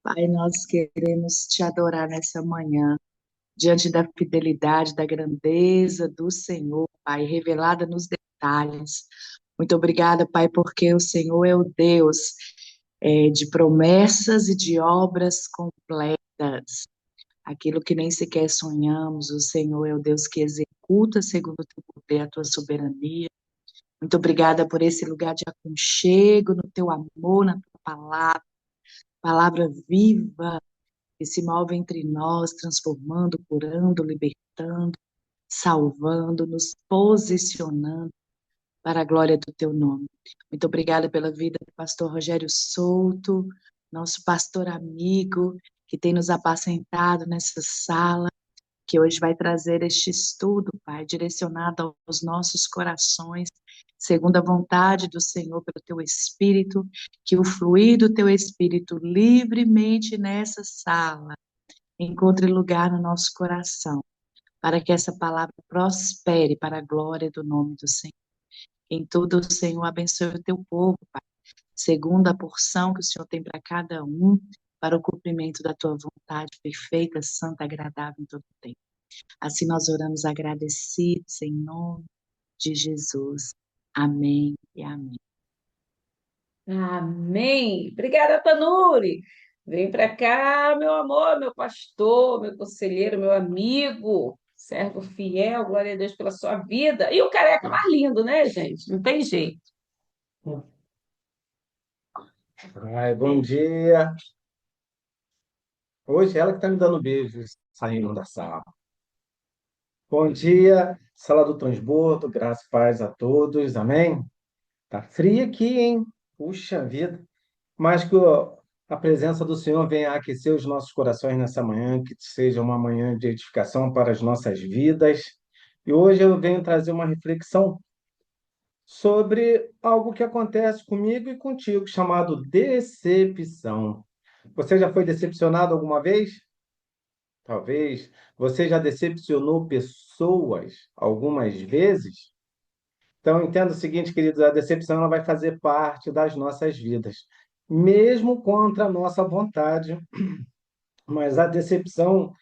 Pai, nós queremos te adorar nessa manhã, diante da fidelidade, da grandeza do Senhor, Pai, revelada nos detalhes. Muito obrigada, Pai, porque o Senhor é o Deus de promessas e de obras completas. Aquilo que nem sequer sonhamos, o Senhor é o Deus que executa segundo o teu poder, a tua soberania. Muito obrigada por esse lugar de aconchego, no teu amor, na tua palavra, palavra viva que se move entre nós, transformando, curando, libertando, salvando, nos posicionando para a glória do teu nome. Muito obrigada pela vida do pastor Rogério Souto, nosso pastor amigo, que tem nos apacentado nessa sala, que hoje vai trazer este estudo, Pai, direcionado aos nossos corações, segundo a vontade do Senhor, pelo teu Espírito, que o fluir do teu Espírito livremente nessa sala encontre lugar no nosso coração, para que essa palavra prospere para a glória do nome do Senhor. Em tudo, o Senhor abençoe o teu povo, Pai, segundo a porção que o Senhor tem para cada um, para o cumprimento da tua vontade perfeita, santa, agradável em todo o tempo. Assim nós oramos agradecidos em nome de Jesus. Amém e amém. Amém. Obrigada, Tanuri. Vem para cá, meu amor, meu pastor, meu conselheiro, meu amigo, servo fiel, glória a Deus pela sua vida. E o careca mais lindo, né, gente? Não tem jeito. Ai, bom dia. Hoje ela que está me dando beijos saindo da sala. Bom dia, sala do transbordo, graça e paz a todos, amém? Tá frio aqui, hein? Puxa vida. Mas que a presença do Senhor venha aquecer os nossos corações nessa manhã, que seja uma manhã de edificação para as nossas vidas. E hoje eu venho trazer uma reflexão sobre algo que acontece comigo e contigo, chamado decepção. Você já foi decepcionado alguma vez? Talvez. Você já decepcionou pessoas algumas vezes? Então, entenda o seguinte, queridos, a decepção ela vai fazer parte das nossas vidas, mesmo contra a nossa vontade. Mas a decepção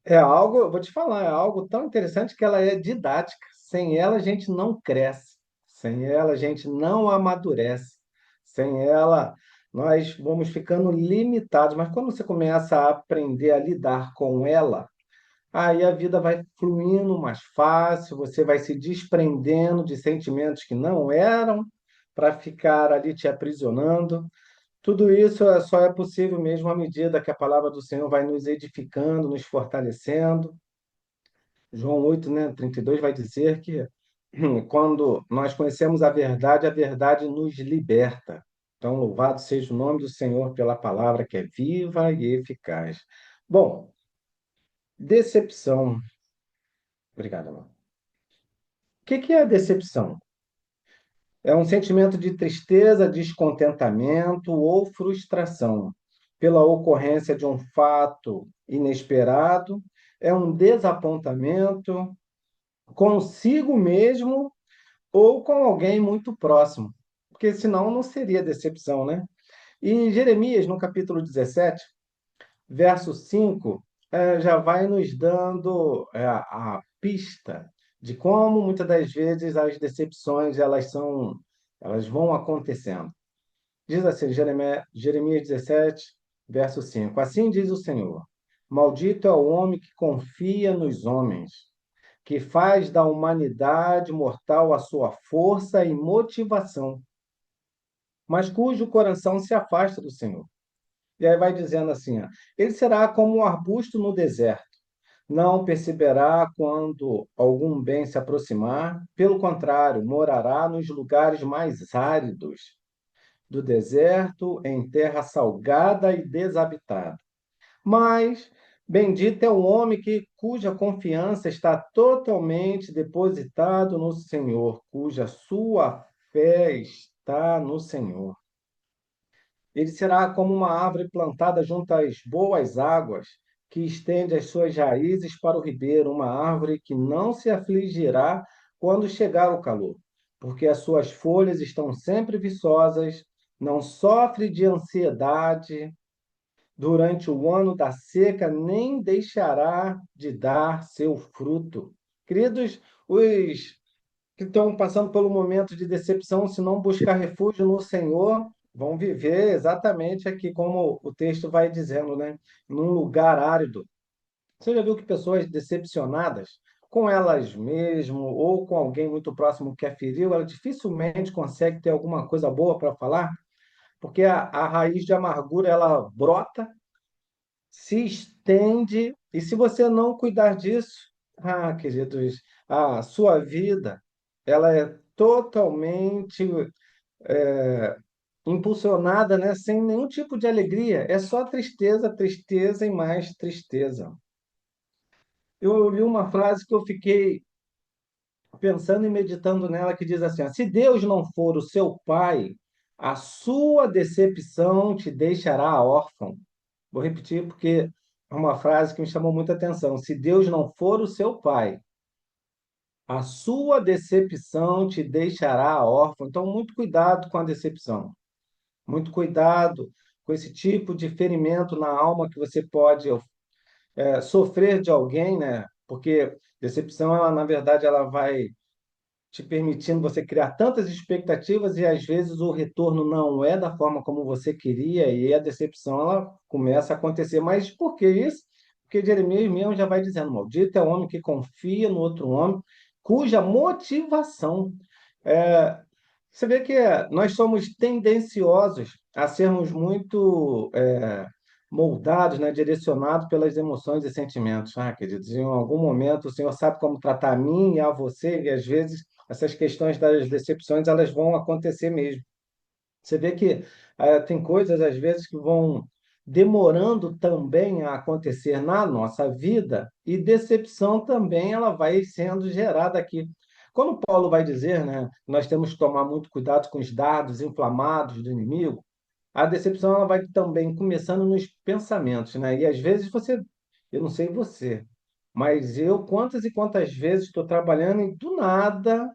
é algo, eu vou te falar, é algo tão interessante que ela é didática. Sem ela, a gente não cresce. Sem ela, a gente não amadurece. Sem ela, nós vamos ficando limitados. Mas quando você começa a aprender a lidar com ela, aí a vida vai fluindo mais fácil, você vai se desprendendo de sentimentos que não eram para ficar ali te aprisionando. Tudo isso só é possível mesmo à medida que a palavra do Senhor vai nos edificando, nos fortalecendo. João 8, né, 32 vai dizer que quando nós conhecemos a verdade nos liberta. Então, louvado seja o nome do Senhor pela palavra que é viva e eficaz. Bom, decepção. Obrigado, irmão. O que é a decepção? É um sentimento de tristeza, descontentamento ou frustração pela ocorrência de um fato inesperado, é um desapontamento consigo mesmo ou com alguém muito próximo, porque senão não seria decepção, né? E em Jeremias, no capítulo 17, verso 5, já vai nos dando a pista de como muitas das vezes as decepções elas vão acontecendo. Diz assim, Jeremias 17, verso 5: Assim diz o Senhor: Maldito é o homem que confia nos homens, que faz da humanidade mortal a sua força e motivação, mas cujo coração se afasta do Senhor. E aí vai dizendo assim, ó, ele será como um arbusto no deserto, não perceberá quando algum bem se aproximar, pelo contrário, morará nos lugares mais áridos do deserto, em terra salgada e desabitada. Mas bendito é o homem cuja confiança está totalmente depositado no Senhor, cuja sua fé está no Senhor. Ele será como uma árvore plantada junto às boas águas, que estende as suas raízes para o ribeiro, uma árvore que não se afligirá quando chegar o calor, porque as suas folhas estão sempre viçosas, não sofre de ansiedade, durante o ano da seca, nem deixará de dar seu fruto. Queridos, os que estão passando pelo momento de decepção, se não buscar refúgio no Senhor, vão viver exatamente aqui como o texto vai dizendo, né? Num lugar árido. Você já viu que pessoas decepcionadas com elas mesmas ou com alguém muito próximo que a feriu, ela dificilmente consegue ter alguma coisa boa para falar, porque a raiz de amargura ela brota, se estende, e se você não cuidar disso, queridos, a sua vida ela é totalmente é, impulsionada, né, sem nenhum tipo de alegria. É só tristeza, tristeza e mais tristeza. Eu li uma frase que eu fiquei pensando e meditando nela, que diz assim: ó, se Deus não for o seu pai, a sua decepção te deixará órfão. Vou repetir porque é uma frase que me chamou muita atenção. Se Deus não for o seu pai, a sua decepção te deixará órfão. Então, muito cuidado com a decepção. Muito cuidado com esse tipo de ferimento na alma que você pode sofrer de alguém, né? Porque decepção, ela, na verdade, ela vai te permitindo você criar tantas expectativas e às vezes o retorno não é da forma como você queria e a decepção ela começa a acontecer. Mas por que isso? Porque Jeremias mesmo já vai dizendo: maldito é o homem que confia no outro homem, cuja motivação é, você vê que nós somos tendenciosos a sermos muito moldados, né, direcionados pelas emoções e sentimentos. Queridos, em algum momento o Senhor sabe como tratar a mim e a você, e às vezes essas questões das decepções elas vão acontecer mesmo. Você vê que tem coisas, às vezes, que vão demorando também a acontecer na nossa vida, e decepção também ela vai sendo gerada aqui. Quando Paulo vai dizer, né, nós temos que tomar muito cuidado com os dardos inflamados do inimigo, a decepção ela vai também começando nos pensamentos, né? E às vezes eu não sei você, mas eu quantas e quantas vezes estou trabalhando e do nada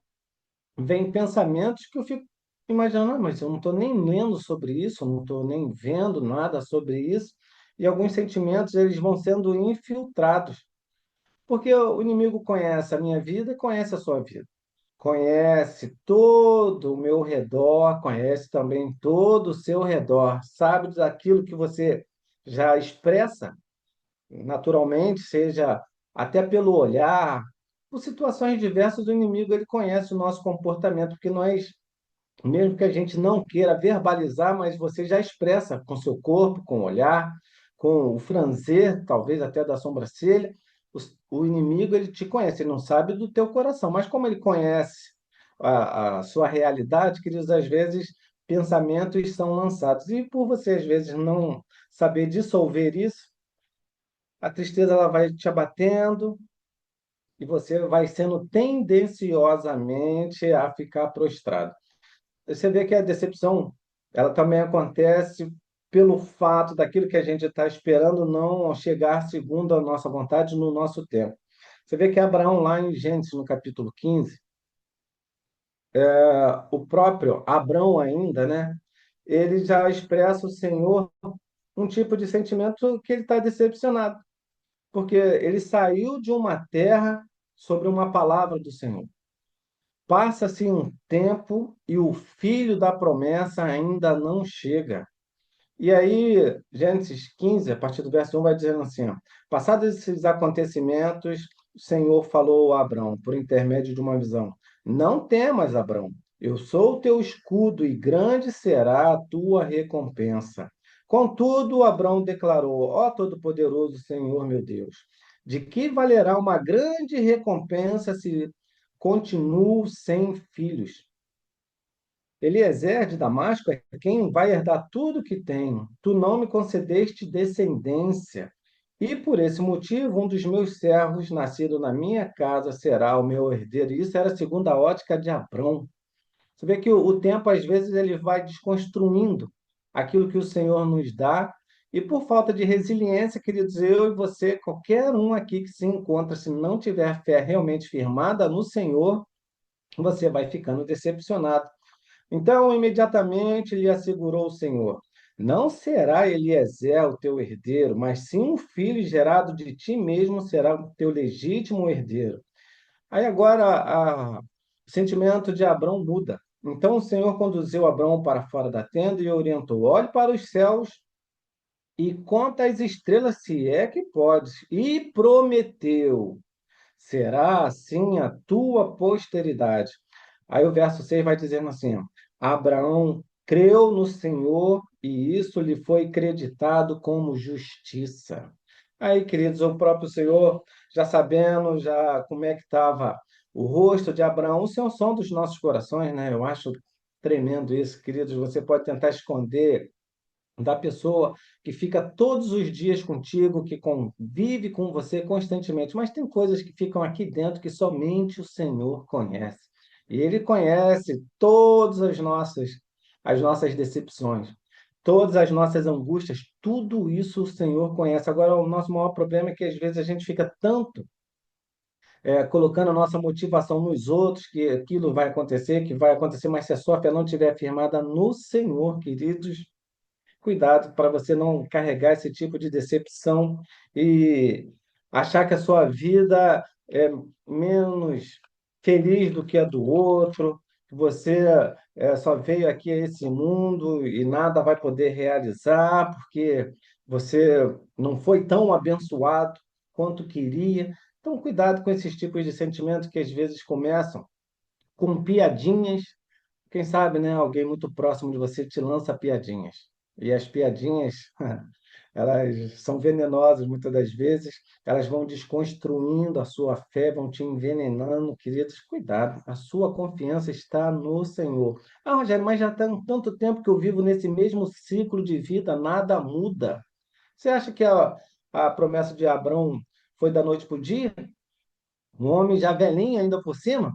vem pensamentos que eu fico imaginando: mas eu não estou nem lendo sobre isso, eu não estou nem vendo nada sobre isso, e alguns sentimentos eles vão sendo infiltrados, porque o inimigo conhece a minha vida e conhece a sua vida, conhece todo o meu redor, conhece também todo o seu redor, sabe daquilo que você já expressa naturalmente, seja até pelo olhar, por situações diversas, o inimigo ele conhece o nosso comportamento, porque nós, mesmo que a gente não queira verbalizar, mas você já expressa com seu corpo, com o olhar, com o franzer, talvez até da sobrancelha. O inimigo ele te conhece, ele não sabe do teu coração, mas como ele conhece a sua realidade, queridos, às vezes pensamentos são lançados. E por você, às vezes, não saber dissolver isso, a tristeza ela vai te abatendo e você vai sendo tendenciosamente a ficar prostrado. Você vê que a decepção, ela também acontece pelo fato daquilo que a gente está esperando não chegar segundo a nossa vontade no nosso tempo. Você vê que Abraão, lá em Gênesis, no capítulo 15, o próprio Abraão ainda, né? Ele já expressa o Senhor um tipo de sentimento que ele está decepcionado, porque ele saiu de uma terra sobre uma palavra do Senhor. Passa-se um tempo e o filho da promessa ainda não chega. E aí, Gênesis 15, a partir do verso 1, vai dizendo assim: ó, passados esses acontecimentos, o Senhor falou a Abrão, por intermédio de uma visão: não temas, Abrão, eu sou o teu escudo e grande será a tua recompensa. Contudo, Abrão declarou: ó Todo-Poderoso Senhor meu Deus, de que valerá uma grande recompensa se continuo sem filhos? Eliezer de Damasco é quem vai herdar tudo que tenho. Tu não me concedeste descendência. E por esse motivo, um dos meus servos, nascido na minha casa, será o meu herdeiro. Isso era segundo a ótica de Abrão. Você vê que o tempo, às vezes, ele vai desconstruindo aquilo que o Senhor nos dá. E por falta de resiliência, queridos, eu e você, qualquer um aqui que se encontra, se não tiver fé realmente firmada no Senhor, você vai ficando decepcionado. Então, imediatamente lhe assegurou o Senhor: Não será Eliezer o teu herdeiro, mas sim um filho gerado de ti mesmo será o teu legítimo herdeiro. Aí agora o sentimento de Abrão muda. Então o Senhor conduziu Abrão para fora da tenda e orientou: olhe para os céus e conta as estrelas, se é que podes. E prometeu: será assim a tua posteridade. Aí o verso 6 vai dizendo assim: Abraão creu no Senhor e isso lhe foi creditado como justiça. Aí, queridos, o próprio Senhor, já sabendo já como é que estava o rosto de Abraão, o Senhor som dos nossos corações, né? Eu acho tremendo isso, queridos. Você pode tentar esconder da pessoa que fica todos os dias contigo, que convive com você constantemente, mas tem coisas que ficam aqui dentro que somente o Senhor conhece. E Ele conhece todas as nossas decepções, todas as nossas angústias, tudo isso o Senhor conhece. Agora, o nosso maior problema é que às vezes a gente fica tanto colocando a nossa motivação nos outros, que aquilo vai acontecer, mas se a sua fé não estiver firmada no Senhor, queridos, cuidado para você não carregar esse tipo de decepção e achar que a sua vida é menos feliz do que a do outro, que você só veio aqui a esse mundo e nada vai poder realizar porque você não foi tão abençoado quanto queria. Então, cuidado com esses tipos de sentimentos que às vezes começam com piadinhas. Quem sabe, né? Alguém muito próximo de você te lança piadinhas. E as piadinhas, elas são venenosas muitas das vezes, elas vão desconstruindo a sua fé, vão te envenenando, queridos. Cuidado, a sua confiança está no Senhor. Ah, Rogério, mas já tem tanto tempo que eu vivo nesse mesmo ciclo de vida, nada muda. Você acha que a promessa de Abraão foi da noite para o dia? Um homem já velhinho ainda por cima?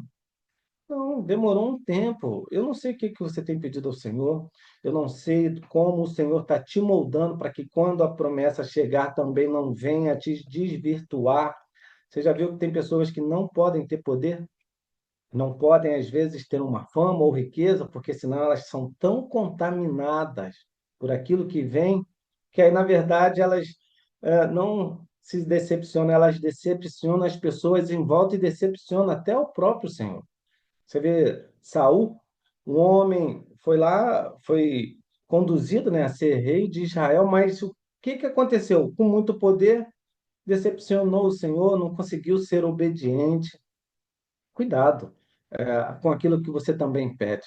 Não, demorou um tempo. Eu não sei o que que você tem pedido ao Senhor. Eu não sei como o Senhor está te moldando para que quando a promessa chegar também não venha te desvirtuar. Você já viu que tem pessoas que não podem ter poder? Não podem, às vezes, ter uma fama ou riqueza, porque senão elas são tão contaminadas por aquilo que vem, que aí, na verdade, elas não se decepcionam, elas decepcionam as pessoas em volta e decepcionam até o próprio Senhor. Você vê Saul, um homem foi lá, foi conduzido, né, a ser rei de Israel, mas o que que aconteceu? Com muito poder, decepcionou o Senhor, não conseguiu ser obediente. Cuidado, com aquilo que você também pede,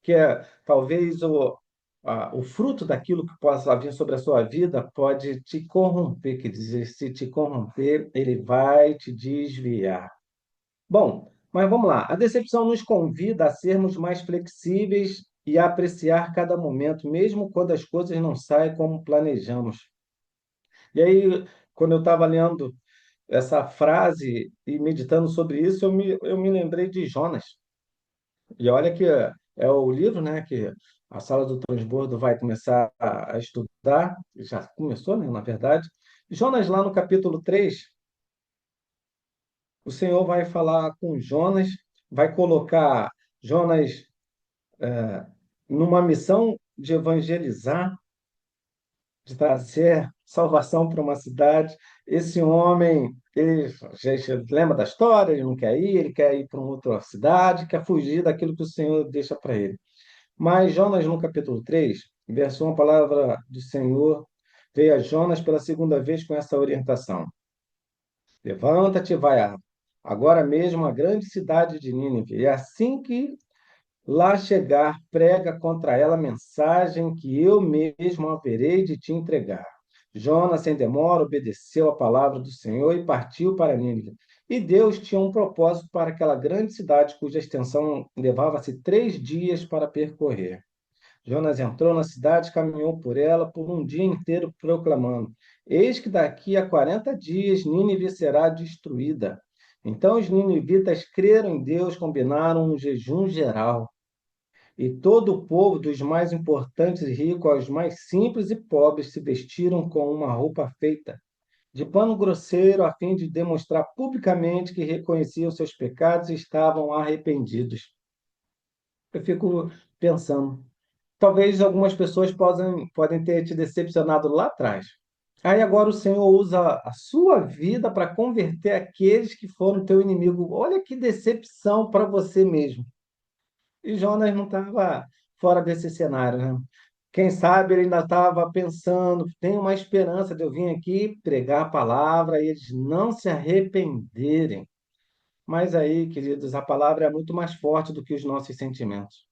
que é talvez o fruto daquilo que possa vir sobre a sua vida pode te corromper, quer dizer, se te corromper, ele vai te desviar. Bom, mas vamos lá. A decepção nos convida a sermos mais flexíveis e a apreciar cada momento, mesmo quando as coisas não saem como planejamos. E aí, quando eu estava lendo essa frase e meditando sobre isso, eu me lembrei de Jonas. E olha que é o livro, né, que a Sala do Transbordo vai começar a estudar, já começou, né, na verdade. Jonas, lá no capítulo 3, o Senhor vai falar com Jonas, vai colocar Jonas numa missão de evangelizar, de trazer salvação para uma cidade. Esse homem, ele já lembra da história, ele quer ir para uma outra cidade, quer fugir daquilo que o Senhor deixa para ele. Mas Jonas, no capítulo 3, verso 1, a palavra do Senhor veio a Jonas pela segunda vez com essa orientação: levanta-te e vai agora mesmo à grande cidade de Nínive. E assim que lá chegar, prega contra ela a mensagem que eu mesmo haverei de te entregar. Jonas, sem demora, obedeceu a palavra do Senhor e partiu para Nínive. E Deus tinha um propósito para aquela grande cidade, cuja extensão levava-se 3 dias para percorrer. Jonas entrou na cidade, caminhou por ela por um dia inteiro, proclamando: eis que daqui a 40 dias Nínive será destruída. Então os ninivitas creram em Deus, combinaram um jejum geral. E todo o povo, dos mais importantes e ricos aos mais simples e pobres, se vestiram com uma roupa feita de pano grosseiro, a fim de demonstrar publicamente que reconheciam seus pecados e estavam arrependidos. Eu fico pensando, Talvez algumas pessoas podem ter te decepcionado lá atrás. Aí agora o Senhor usa a sua vida para converter aqueles que foram teu inimigo. Olha que decepção para você mesmo. E Jonas não estava fora desse cenário, né? Quem sabe ele ainda estava pensando, tem uma esperança de eu vir aqui pregar a palavra e eles não se arrependerem. Mas aí, queridos, a palavra é muito mais forte do que os nossos sentimentos.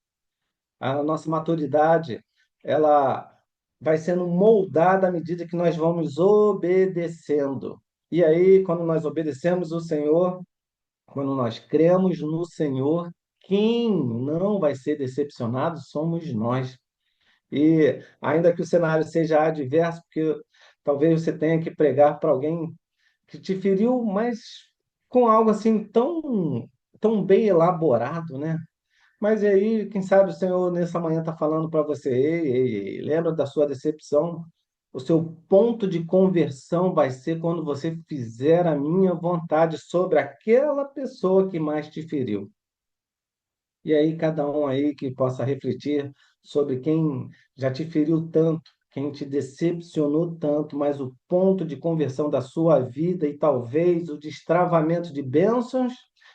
A nossa maturidade, ela vai sendo moldada à medida que nós vamos obedecendo. E aí, quando nós obedecemos o Senhor, quando nós cremos no Senhor, quem não vai ser decepcionado somos nós. E ainda que o cenário seja adverso, porque talvez você tenha que pregar para alguém que te feriu, mas com algo assim tão bem elaborado, né? Mas e aí, quem sabe o Senhor nessa manhã está falando para você, ei, ei, ei, lembra da sua decepção? O seu ponto de conversão vai ser quando você fizer a minha vontade sobre aquela pessoa que mais te feriu. E aí, cada um aí que possa refletir sobre quem já te feriu tanto, quem te decepcionou tanto, mas o ponto de conversão da sua vida e talvez o destravamento de bênçãos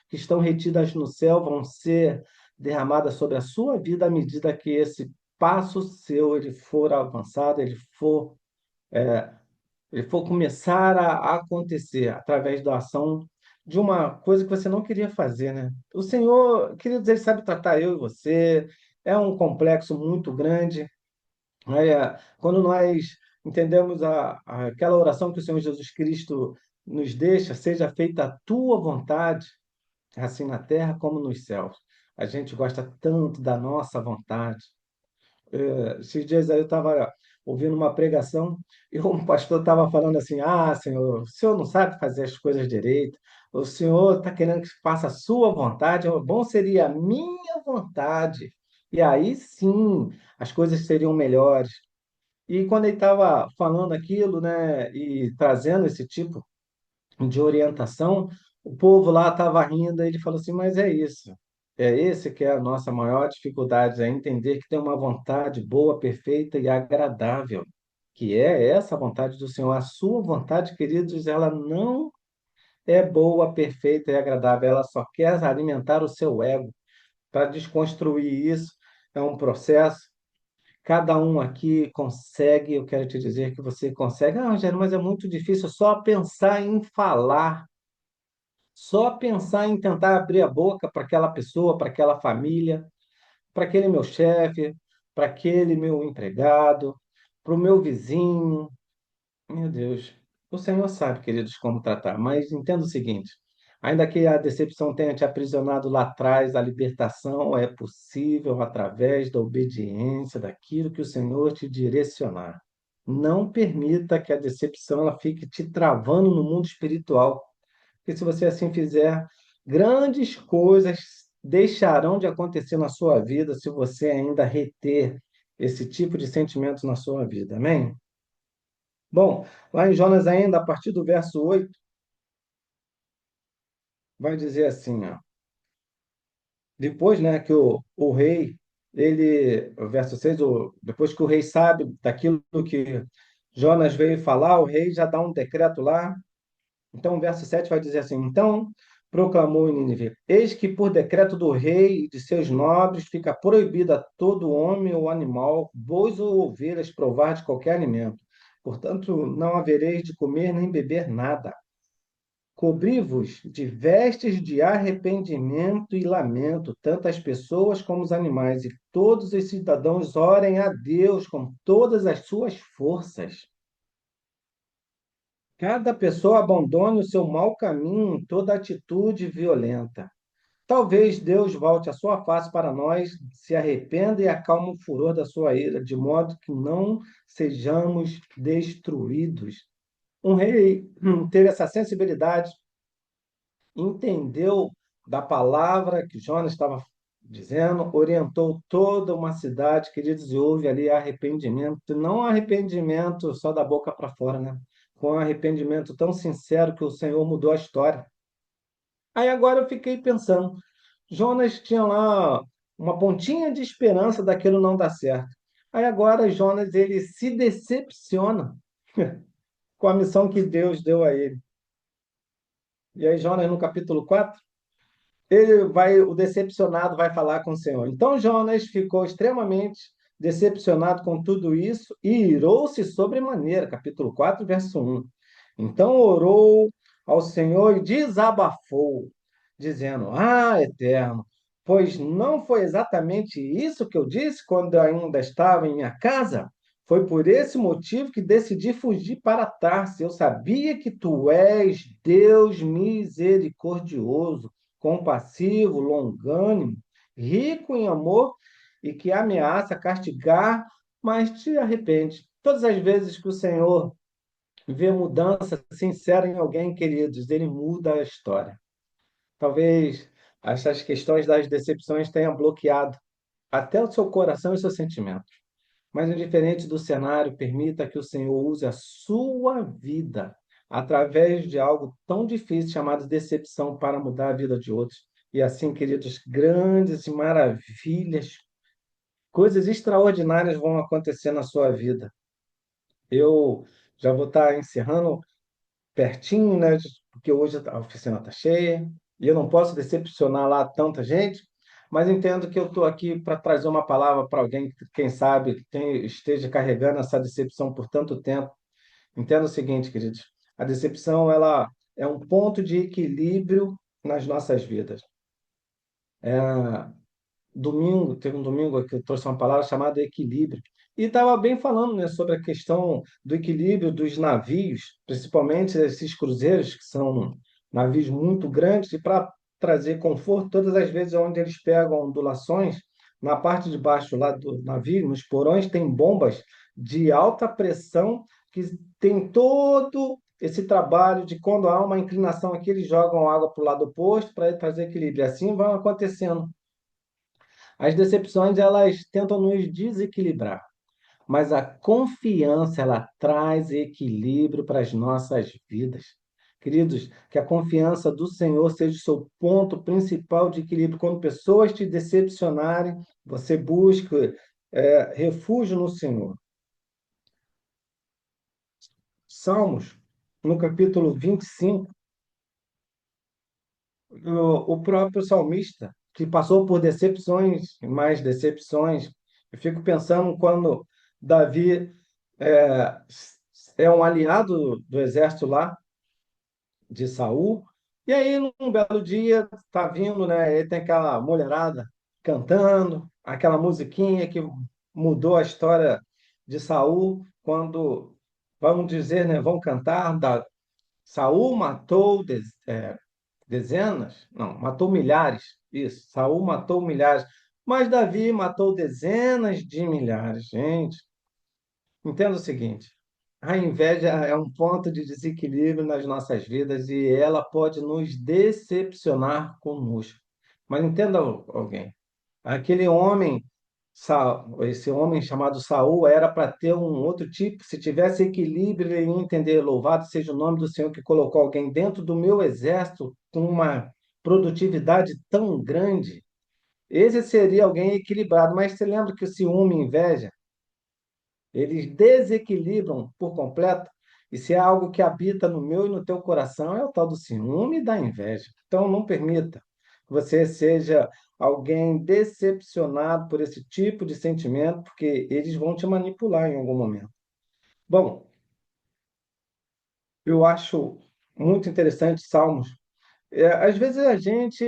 que estão retidas no céu vão ser derramadas sobre a sua vida à medida que esse passo seu ele for avançado, ele for começar a acontecer através da ação de uma coisa que você não queria fazer, né? O Senhor, queridos, Ele sabe tratar eu e você. É um complexo muito grande. Quando nós entendemos aquela oração que o Senhor Jesus Cristo nos deixa, seja feita a tua vontade, assim na terra como nos céus. A gente gosta tanto da nossa vontade. Esses dias aí eu estava ouvindo uma pregação e um pastor estava falando assim: Ah, Senhor, o Senhor não sabe fazer as coisas direito, o Senhor está querendo que faça a sua vontade, bom seria a minha vontade. E aí sim as coisas seriam melhores. E quando ele estava falando aquilo, né, e trazendo esse tipo de orientação, o povo lá estava rindo, e ele falou assim, mas é isso. É esse que é a nossa maior dificuldade, é entender que tem uma vontade boa, perfeita e agradável, que é essa vontade do Senhor. A sua vontade, queridos, ela não é boa, perfeita e agradável, ela só quer alimentar o seu ego. Para desconstruir isso, é um processo. Cada um aqui consegue, eu quero te dizer que você consegue. Ah, Rogério, mas é muito difícil só pensar em falar. Só pensar em tentar abrir a boca para aquela pessoa, para aquela família, para aquele meu chefe, para aquele meu empregado, para o meu vizinho. Meu Deus, o Senhor sabe, queridos, como tratar, mas entenda o seguinte: ainda que a decepção tenha te aprisionado lá atrás, a libertação é possível através da obediência daquilo que o Senhor te direcionar. Não permita que a decepção ela fique te travando no mundo espiritual. Porque se você assim fizer, grandes coisas deixarão de acontecer na sua vida se você ainda reter esse tipo de sentimento na sua vida. Amém? Bom, lá em Jonas ainda, a partir do verso 8 vai dizer assim, ó, depois, né, que o rei, o verso 6 depois que o rei sabe daquilo que Jonas veio falar, o rei já dá um decreto lá. Então, o verso 7 vai dizer assim: Então proclamou em Nínive: Eis que por decreto do rei e de seus nobres fica proibido a todo homem ou animal, bois ou ovelhas, provar de qualquer alimento. Portanto, não havereis de comer nem beber nada. Cobri-vos de vestes de arrependimento e lamento, tanto as pessoas como os animais, e todos os cidadãos orem a Deus com todas as suas forças. Cada pessoa abandone o seu mau caminho em toda atitude violenta. Talvez Deus volte a sua face para nós, se arrependa e acalme o furor da sua ira, de modo que não sejamos destruídos. Um rei teve essa sensibilidade, entendeu da palavra que Jonas estava dizendo, orientou toda uma cidade, queridos, e houve ali arrependimento, não arrependimento só da boca para fora, né? Com um arrependimento tão sincero que o Senhor mudou a história. Aí agora eu fiquei pensando, Jonas tinha lá uma pontinha de esperança daquilo não dar certo. Aí agora Jonas ele se decepciona com a missão que Deus deu a ele. E aí Jonas no capítulo 4 o decepcionado vai falar com o Senhor. Então Jonas ficou extremamente decepcionado com tudo isso e irou-se sobremaneira. Capítulo 4 verso 1. Então orou ao Senhor e desabafou, dizendo: Ah, Eterno, pois não foi exatamente isso que eu disse quando eu ainda estava em minha casa? Foi por esse motivo que decidi fugir para Tarsis. Eu sabia que tu és Deus misericordioso, compassivo, longânimo, rico em amor e que ameaça castigar, mas te arrepende. Todas as vezes que o Senhor vê mudança sincera em alguém, queridos, ele muda a história. Talvez essas questões das decepções tenham bloqueado até o seu coração e seus sentimentos. Mas, indiferente do cenário, permita que o Senhor use a sua vida através de algo tão difícil chamado decepção para mudar a vida de outros. E assim, queridos, grandes e maravilhas, coisas extraordinárias vão acontecer na sua vida. Eu já vou estar encerrando pertinho, né? Porque hoje a oficina está cheia e eu não posso decepcionar lá tanta gente, mas entendo que eu estou aqui para trazer uma palavra para alguém que, quem sabe, esteja carregando essa decepção por tanto tempo. Entenda o seguinte, queridos: a decepção ela é um ponto de equilíbrio nas nossas vidas. Teve um domingo que eu trouxe uma palavra chamada equilíbrio. E estava bem falando, né, sobre a questão do equilíbrio dos navios, principalmente esses cruzeiros, que são navios muito grandes, e para trazer conforto, todas as vezes onde eles pegam ondulações, na parte de baixo lá do navio, nos porões, tem bombas de alta pressão que tem todo esse trabalho de quando há uma inclinação aqui, eles jogam água para o lado oposto para trazer equilíbrio. E assim vai acontecendo. As decepções, elas tentam nos desequilibrar, mas a confiança, ela traz equilíbrio para as nossas vidas. Queridos, que a confiança do Senhor seja o seu ponto principal de equilíbrio. Quando pessoas te decepcionarem, você busca refúgio no Senhor. Salmos, no capítulo 25, o próprio salmista, que passou por decepções e mais decepções, eu fico pensando quando Davi é, é um aliado do exército lá de Saul, e aí num belo dia tá vindo, né? Ele tem aquela mulherada cantando, aquela musiquinha que mudou a história de Saul, quando vamos dizer, né? Vão cantar, Saul matou dezenas? Não, matou milhares. Isso, Saul matou milhares. Mas Davi matou dezenas de milhares. Gente, entenda o seguinte: a inveja é um ponto de desequilíbrio nas nossas vidas e ela pode nos decepcionar conosco. Mas entenda alguém: aquele homem, esse homem chamado Saul, era para ter um outro tipo. Se tivesse equilíbrio, ele ia entender: louvado seja o nome do Senhor que colocou alguém dentro do meu exército com uma produtividade tão grande. Esse seria alguém equilibrado. Mas você lembra que o ciúme e inveja, eles desequilibram por completo? E se é algo que habita no meu e no teu coração, é o tal do ciúme e da inveja. Então, não permita que você seja alguém decepcionado por esse tipo de sentimento, porque eles vão te manipular em algum momento. Bom, eu acho muito interessante Salmos. Às vezes a gente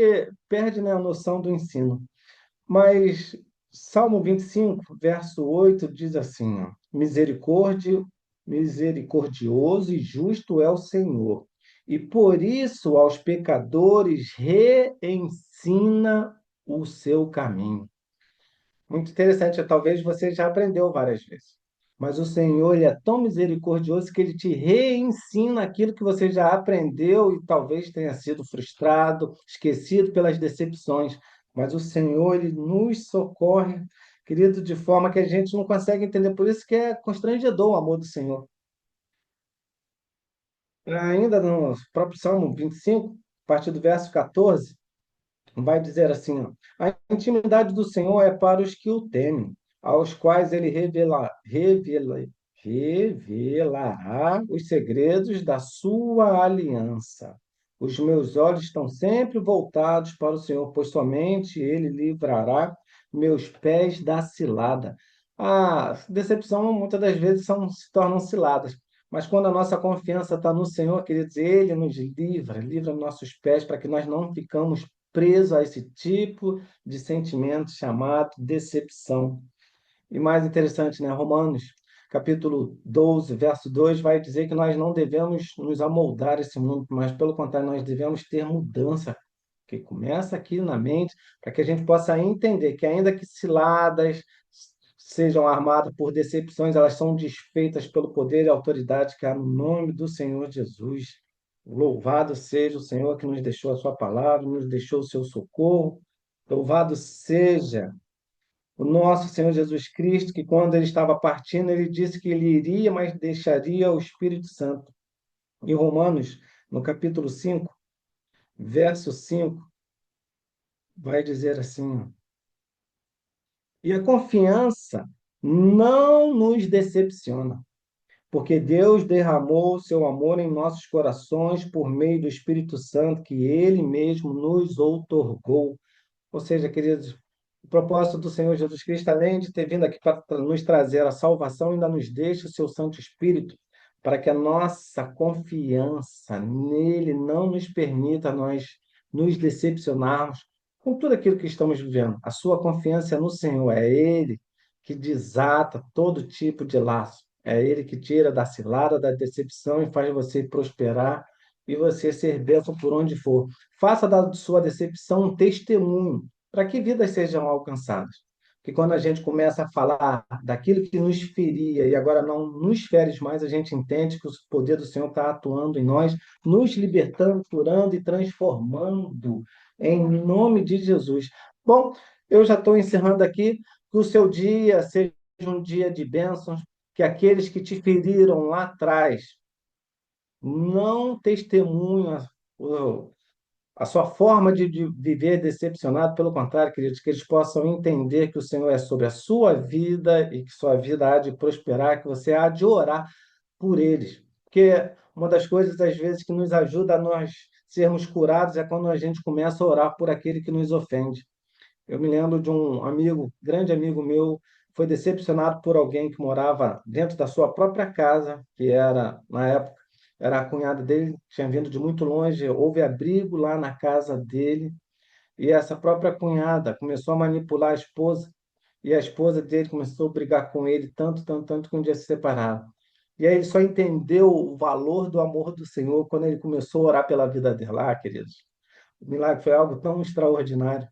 perde, né, a noção do ensino. Mas Salmo 25, verso 8 diz assim, ó: misericordioso e justo é o Senhor, e por isso aos pecadores reensina o seu caminho. Muito interessante, talvez você já aprendeu várias vezes. Mas o Senhor, ele é tão misericordioso que ele te reensina aquilo que você já aprendeu e talvez tenha sido frustrado, esquecido pelas decepções. Mas o Senhor, ele nos socorre, querido, de forma que a gente não consegue entender. Por isso que é constrangedor o amor do Senhor. Ainda no próprio Salmo 25, a partir do verso 14, vai dizer assim, ó: a intimidade do Senhor é para os que o temem, aos quais ele revelará os segredos da sua aliança. Os meus olhos estão sempre voltados para o Senhor, pois somente ele livrará meus pés da cilada. A decepção, muitas das vezes, se tornam ciladas. Mas quando a nossa confiança está no Senhor, queridos, Ele nos livra nossos pés para que nós não ficamos presos a esse tipo de sentimento chamado decepção. E mais interessante, né? Romanos, capítulo 12, verso 2, vai dizer que nós não devemos nos amoldar a esse mundo, mas pelo contrário, nós devemos ter mudança, que começa aqui na mente, para que a gente possa entender que ainda que ciladas sejam armadas por decepções, elas são desfeitas pelo poder e autoridade que há no nome do Senhor Jesus. Louvado seja o Senhor que nos deixou a sua palavra, nos deixou o seu socorro. Louvado seja o nosso Senhor Jesus Cristo, que quando ele estava partindo, ele disse que ele iria, mas deixaria o Espírito Santo. Em Romanos, no capítulo 5, verso 5, vai dizer assim: e a confiança não nos decepciona, porque Deus derramou o seu amor em nossos corações por meio do Espírito Santo que ele mesmo nos outorgou. Ou seja, queridos, o propósito do Senhor Jesus Cristo, além de ter vindo aqui para nos trazer a salvação, ainda nos deixa o seu Santo Espírito, para que a nossa confiança nele não nos permita nós nos decepcionarmos com tudo aquilo que estamos vivendo. A sua confiança é no Senhor, é Ele que desata todo tipo de laço, é Ele que tira da cilada, da decepção e faz você prosperar e você ser bênção por onde for. Faça da sua decepção um testemunho para que vidas sejam alcançadas. Porque quando a gente começa a falar daquilo que nos feria e agora não nos feres mais, a gente entende que o poder do Senhor está atuando em nós, nos libertando, curando e transformando, em nome de Jesus. Bom, eu já estou encerrando aqui, que o seu dia seja um dia de bênçãos, que aqueles que te feriram lá atrás não testemunhem a sua forma de viver decepcionado, pelo contrário, queridos, que eles possam entender que o Senhor é sobre a sua vida e que sua vida há de prosperar, que você há de orar por eles. Porque uma das coisas, às vezes, que nos ajuda a nós sermos curados é quando a gente começa a orar por aquele que nos ofende. Eu me lembro de um amigo, grande amigo meu, foi decepcionado por alguém que morava dentro da sua própria casa, que era, na época, era a cunhada dele, tinha vindo de muito longe, houve abrigo lá na casa dele, e essa própria cunhada começou a manipular a esposa, e a esposa dele começou a brigar com ele tanto, tanto, tanto que um dia se separaram. E aí ele só entendeu o valor do amor do Senhor quando ele começou a orar pela vida dela, queridos. O milagre foi algo tão extraordinário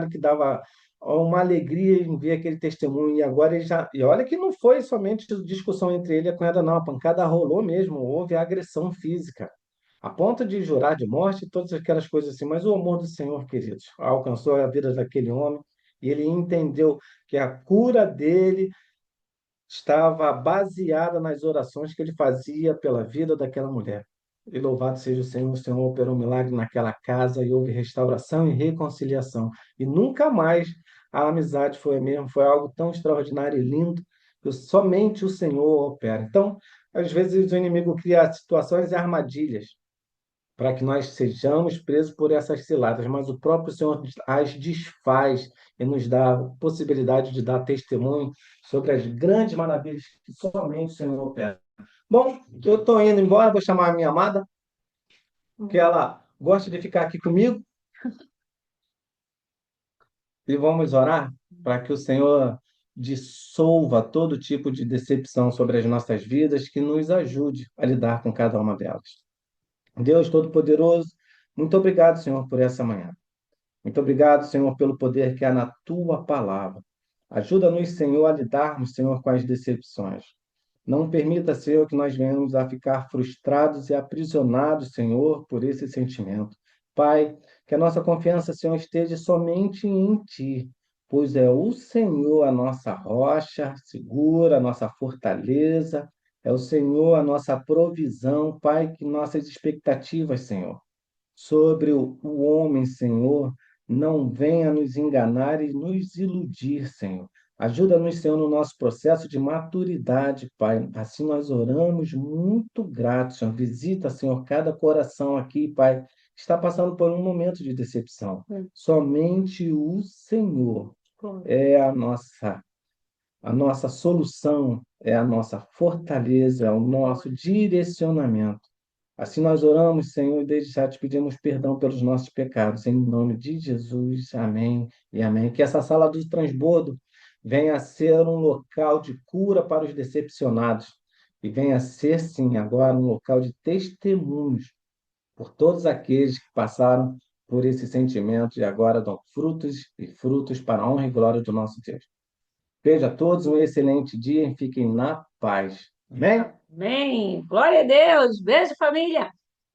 que dava uma alegria em ver aquele testemunho. E agora ele já. E olha que não foi somente discussão entre ele e a cunhada, não. A pancada rolou mesmo, houve agressão física, a ponto de jurar de morte e todas aquelas coisas assim. Mas o amor do Senhor, queridos, alcançou a vida daquele homem e ele entendeu que a cura dele estava baseada nas orações que ele fazia pela vida daquela mulher. E louvado seja o Senhor operou um milagre naquela casa e houve restauração e reconciliação. E nunca mais a amizade foi a mesma, foi algo tão extraordinário e lindo que somente o Senhor opera. Então, às vezes o inimigo cria situações e armadilhas para que nós sejamos presos por essas ciladas, mas o próprio Senhor as desfaz e nos dá a possibilidade de dar testemunho sobre as grandes maravilhas que somente o Senhor opera. Bom, eu estou indo embora, vou chamar a minha amada, que ela gosta de ficar aqui comigo, e vamos orar para que o Senhor dissolva todo tipo de decepção sobre as nossas vidas, que nos ajude a lidar com cada uma delas. Deus Todo-Poderoso, muito obrigado, Senhor, por essa manhã. Muito obrigado, Senhor, pelo poder que há na tua palavra. Ajuda-nos, Senhor, a lidarmos, Senhor, com as decepções. Não permita, Senhor, que nós venhamos a ficar frustrados e aprisionados, Senhor, por esse sentimento. Pai, que a nossa confiança, Senhor, esteja somente em Ti, pois é o Senhor a nossa rocha segura, a nossa fortaleza, é o Senhor a nossa provisão, Pai, que nossas expectativas, Senhor, sobre o homem, Senhor, não venha nos enganar e nos iludir, Senhor. Ajuda-nos, Senhor, no nosso processo de maturidade, Pai. Assim nós oramos muito gratos, Senhor. Visita, Senhor, cada coração aqui, Pai, que está passando por um momento de decepção. Somente o Senhor é a nossa solução, é a nossa fortaleza, é o nosso direcionamento. Assim nós oramos, Senhor, e desde já te pedimos perdão pelos nossos pecados, em nome de Jesus. Amém e amém. Que essa sala do transbordo venha a ser um local de cura para os decepcionados e venha a ser, sim, agora um local de testemunhos por todos aqueles que passaram por esse sentimento e agora dão frutos e frutos para a honra e glória do nosso Deus. Beijo a todos, um excelente dia e fiquem na paz. Amém? Amém. Glória a Deus. Beijo, família.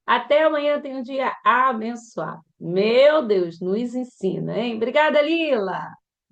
Até amanhã tem um dia abençoado. Meu Deus, nos ensina, hein? Obrigada, Lila.